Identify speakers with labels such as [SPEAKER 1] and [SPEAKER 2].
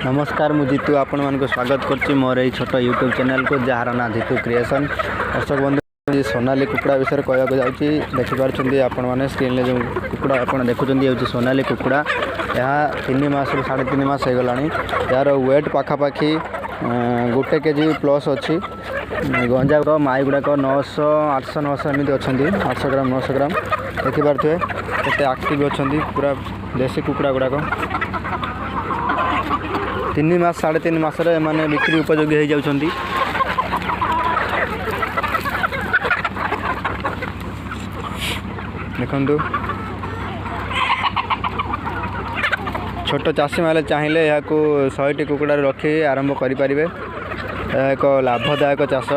[SPEAKER 1] नमस्कार मु जीतू आपण मानको स्वागत करछि मोर ए छोट यूट्यूब चैनल को जार ना जीतू क्रिएशन। दर्शक बंधु सोनाली कुकुड़ा विषय कहवाक जाऊँगी देखिपुं आपण मैंने स्क्रीन जो कुकुड़ा आप देखुं सोनाली कुकुड़ा यह 3 मास 3.5 मास हो गला यार वेट पाखापाखि 1 केजी प्लस अच्छी गंजा माई गुड़ाक 900 800 900 एमती अच्छा 800 ग्राम 900 ग्राम देखिपे केते एक्टिव अच्छा पूरा देसी कुकुड़ा गुड़ाक 3 मास 3.5 मास मैंने बिक्री उपयोगी हो जाती। देखु छोट चाषी मैंने चाहिए यहाँ 100टी कुकुड़ा रखी आरंभ करें। एक लाभदायक चाष।